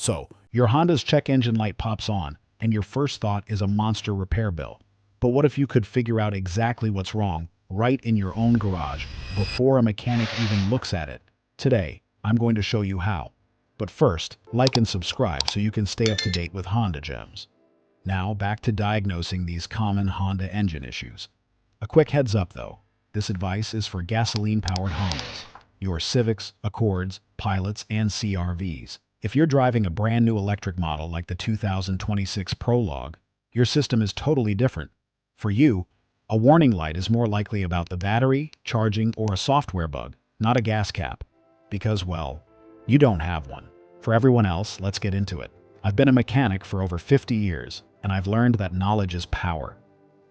So, your Honda's check engine light pops on, and your first thought is a monster repair bill. But what if you could figure out exactly what's wrong right in your own garage before a mechanic even looks at it? Today, I'm going to show you how. But first, like and subscribe so you can stay up to date with Honda gems. Now, back to diagnosing these common Honda engine issues. A quick heads up though, this advice is for gasoline-powered Hondas, your Civics, Accords, Pilots, and CR-Vs. If you're driving a brand new electric model like the 2026 Prologue, your system is totally different. For you, a warning light is more likely about the battery, charging, or a software bug, not a gas cap. Because, well, you don't have one. For everyone else, let's get into it. I've been a mechanic for over 50 years, and I've learned that knowledge is power.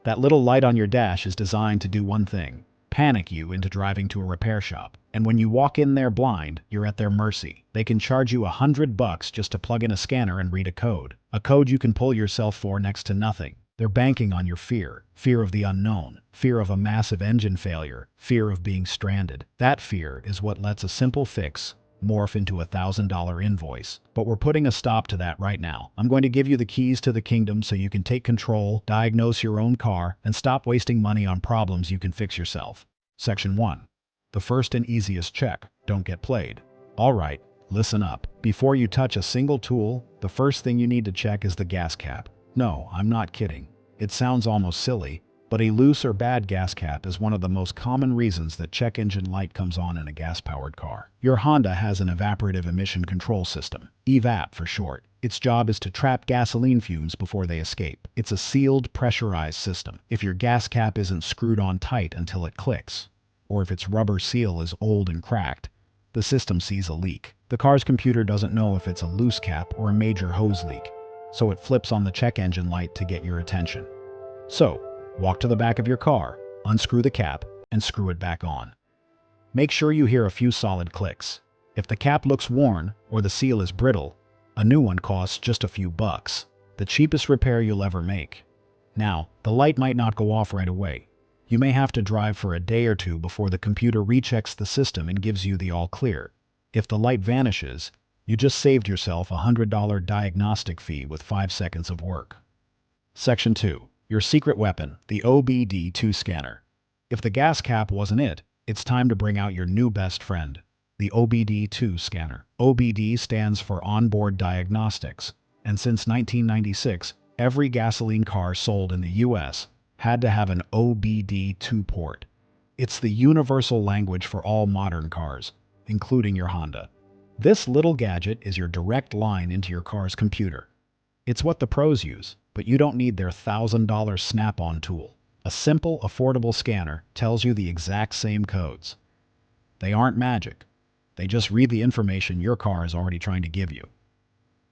That little light on your dash is designed to do one thing: panic you into driving to a repair shop. And when you walk in there blind, you're at their mercy. They can charge you $100 just to plug in a scanner and read a code. A code you can pull yourself for next to nothing. They're banking on your fear. Fear of the unknown. Fear of a massive engine failure. Fear of being stranded. That fear is what lets a simple fix morph into a $1,000 invoice. But we're putting a stop to that right now. I'm going to give you the keys to the kingdom so you can take control, diagnose your own car, and stop wasting money on problems you can fix yourself. Section 1. The first and easiest check. Don't get played. Alright, listen up. Before you touch a single tool, the first thing you need to check is the gas cap. No, I'm not kidding. It sounds almost silly, but a loose or bad gas cap is one of the most common reasons that check engine light comes on in a gas-powered car. Your Honda has an evaporative emission control system, EVAP for short. Its job is to trap gasoline fumes before they escape. It's a sealed, pressurized system. If your gas cap isn't screwed on tight until it clicks, or if its rubber seal is old and cracked, the system sees a leak. The car's computer doesn't know if it's a loose cap or a major hose leak, so it flips on the check engine light to get your attention. So, walk to the back of your car, unscrew the cap, and screw it back on. Make sure you hear a few solid clicks. If the cap looks worn or the seal is brittle, a new one costs just a few bucks, the cheapest repair you'll ever make. Now, the light might not go off right away. You may have to drive for a day or two before the computer rechecks the system and gives you the all clear. If the light vanishes, you just saved yourself a $100 diagnostic fee with 5 seconds of work. Section 2. Your secret weapon, the OBD2 scanner. If the gas cap wasn't it, it's time to bring out your new best friend, the OBD2 scanner. OBD stands for Onboard Diagnostics, and since 1996, every gasoline car sold in the US had to have an OBD2 port. It's the universal language for all modern cars, including your Honda. This little gadget is your direct line into your car's computer. It's what the pros use, but you don't need their $1,000 snap-on tool. A simple, affordable scanner tells you the exact same codes. They aren't magic. They just read the information your car is already trying to give you.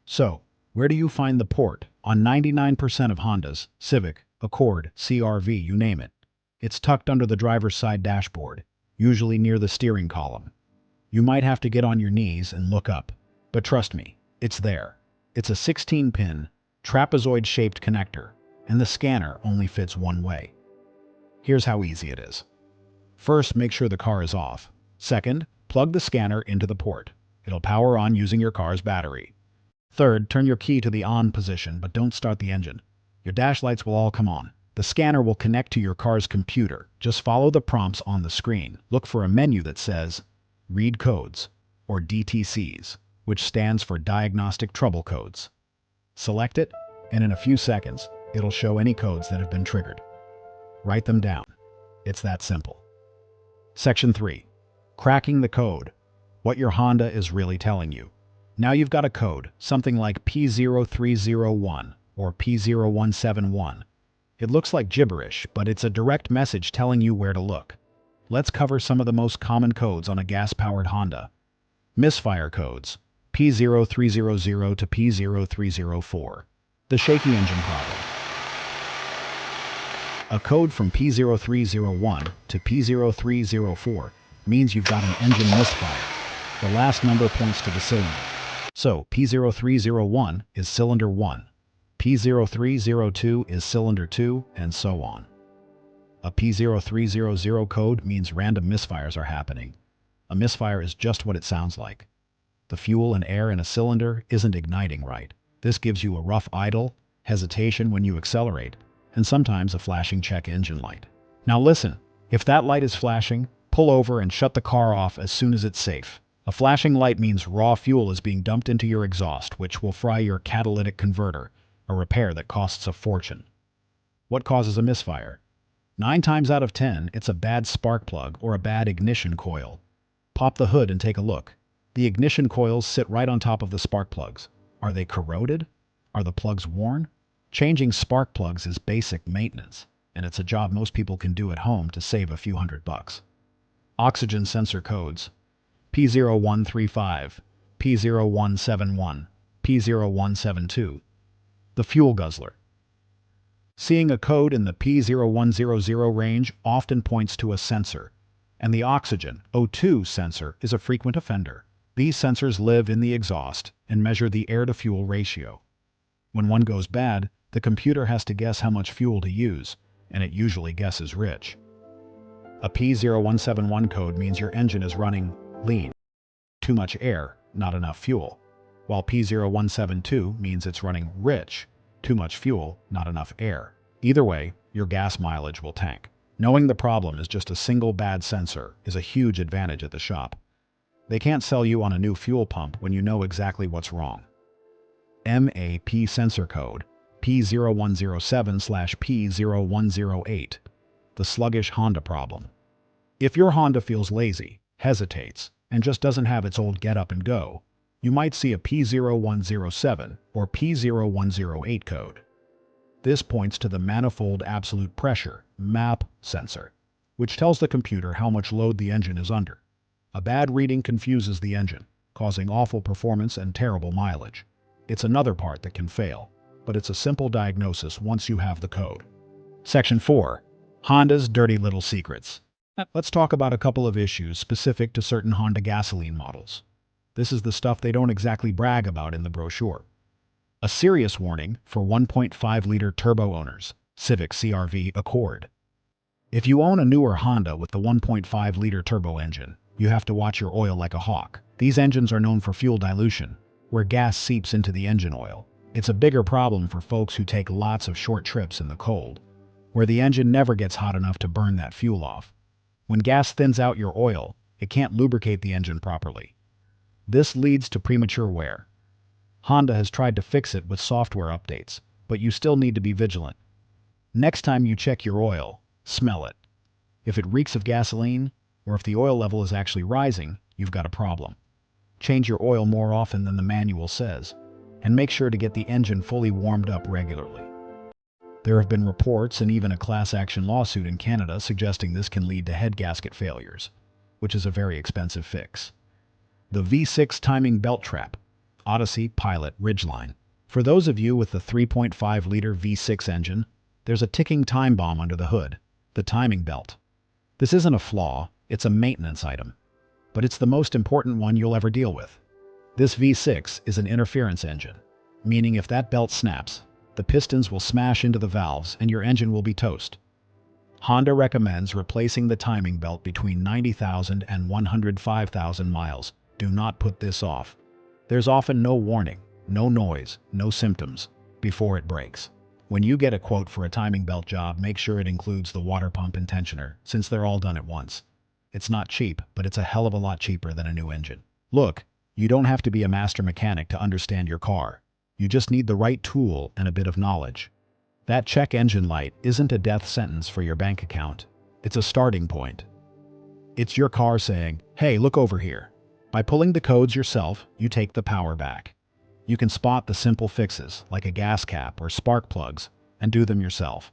So, where do you find the port? On 99% of Hondas, Civic, Accord, CR-V, you name it. It's tucked under the driver's side dashboard, usually near the steering column. You might have to get on your knees and look up, but trust me, it's there. It's a 16-pin, trapezoid-shaped connector, and the scanner only fits one way. Here's how easy it is. First, make sure the car is off. Second, plug the scanner into the port. It'll power on using your car's battery. Third, turn your key to the on position, but don't start the engine. Your dash lights will all come on. The scanner will connect to your car's computer. Just follow the prompts on the screen. Look for a menu that says Read Codes, or DTCs, which stands for Diagnostic Trouble Codes. Select it, and in a few seconds, it'll show any codes that have been triggered. Write them down. It's that simple. Section 3. Cracking the code. What your Honda is really telling you. Now you've got a code, something like P0301 or P0171. It looks like gibberish, but it's a direct message telling you where to look. Let's cover some of the most common codes on a gas-powered Honda. Misfire codes, P0300 to P0304. The shaky engine problem. A code from P0301 to P0304 means you've got an engine misfire. The last number points to the cylinder. So P0301 is cylinder 1, P0302 is cylinder 2, and so on. A P0300 code means random misfires are happening. A misfire is just what it sounds like. The fuel and air in a cylinder isn't igniting right. This gives you a rough idle, hesitation when you accelerate, and sometimes a flashing check engine light. Now listen, if that light is flashing, pull over and shut the car off as soon as it's safe. A flashing light means raw fuel is being dumped into your exhaust, which will fry your catalytic converter, a repair that costs a fortune. What causes a misfire? 9 times out of 10, it's a bad spark plug or a bad ignition coil. Pop the hood and take a look. The ignition coils sit right on top of the spark plugs. Are they corroded? Are the plugs worn? Changing spark plugs is basic maintenance, and it's a job most people can do at home to save a few $100. Oxygen sensor codes: P0135, P0171, P0172. The fuel guzzler. Seeing a code in the P0100 range often points to a sensor, and the oxygen O2 sensor is a frequent offender. These sensors live in the exhaust and measure the air-to-fuel ratio. When one goes bad, the computer has to guess how much fuel to use, and it usually guesses rich. A P0171 code means your engine is running lean, too much air, not enough fuel, while P0172 means it's running rich, too much fuel, not enough air. Either way, your gas mileage will tank. Knowing the problem is just a single bad sensor is a huge advantage at the shop. They can't sell you on a new fuel pump when you know exactly what's wrong. MAP sensor code P0107/P0108. The sluggish Honda problem. If your Honda feels lazy, hesitates, and just doesn't have its old get up and go, you might see a P0107 or P0108 code. This points to the manifold absolute pressure MAP sensor, which tells the computer how much load the engine is under. A bad reading confuses the engine, causing awful performance and terrible mileage. It's another part that can fail, but it's a simple diagnosis once you have the code. Section 4. Honda's Dirty Little Secrets. Let's talk about a couple of issues specific to certain Honda gasoline models. This is the stuff they don't exactly brag about in the brochure. A serious warning for 1.5-liter turbo owners, Civic CR-V Accord. If you own a newer Honda with the 1.5-liter turbo engine, you have to watch your oil like a hawk. These engines are known for fuel dilution, where gas seeps into the engine oil. It's a bigger problem for folks who take lots of short trips in the cold, where the engine never gets hot enough to burn that fuel off. When gas thins out your oil, it can't lubricate the engine properly. This leads to premature wear. Honda has tried to fix it with software updates, but you still need to be vigilant. Next time you check your oil, smell it. If it reeks of gasoline, or if the oil level is actually rising, you've got a problem. Change your oil more often than the manual says, and make sure to get the engine fully warmed up regularly. There have been reports and even a class action lawsuit in Canada suggesting this can lead to head gasket failures, which is a very expensive fix. The V6 timing belt trap. Odyssey, Pilot, Ridgeline. For those of you with the 3.5-liter V6 engine, there's a ticking time bomb under the hood, the timing belt. This isn't a flaw, it's a maintenance item, but it's the most important one you'll ever deal with. This V6 is an interference engine, meaning if that belt snaps, the pistons will smash into the valves and your engine will be toast. Honda recommends replacing the timing belt between 90,000 and 105,000 miles. Do not put this off. There's often no warning, no noise, no symptoms before it breaks. When you get a quote for a timing belt job, make sure it includes the water pump and tensioner, since they're all done at once. It's not cheap, but it's a hell of a lot cheaper than a new engine. Look, you don't have to be a master mechanic to understand your car. You just need the right tool and a bit of knowledge. That check engine light isn't a death sentence for your bank account. It's a starting point. It's your car saying, hey, look over here. By pulling the codes yourself, you take the power back. You can spot the simple fixes, like a gas cap or spark plugs, and do them yourself.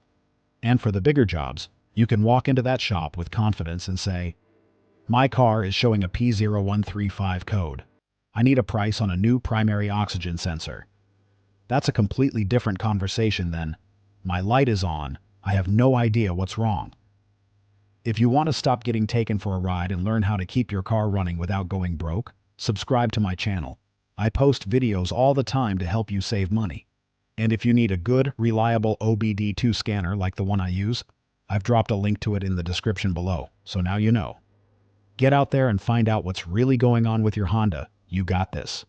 And for the bigger jobs, you can walk into that shop with confidence and say, my car is showing a P0135 code. I need a price on a new primary oxygen sensor. That's a completely different conversation than, my light is on, I have no idea what's wrong. If you want to stop getting taken for a ride and learn how to keep your car running without going broke, subscribe to my channel. I post videos all the time to help you save money. And if you need a good, reliable OBD2 scanner like the one I use, I've dropped a link to it in the description below, so now you know. Get out there and find out what's really going on with your Honda. You got this.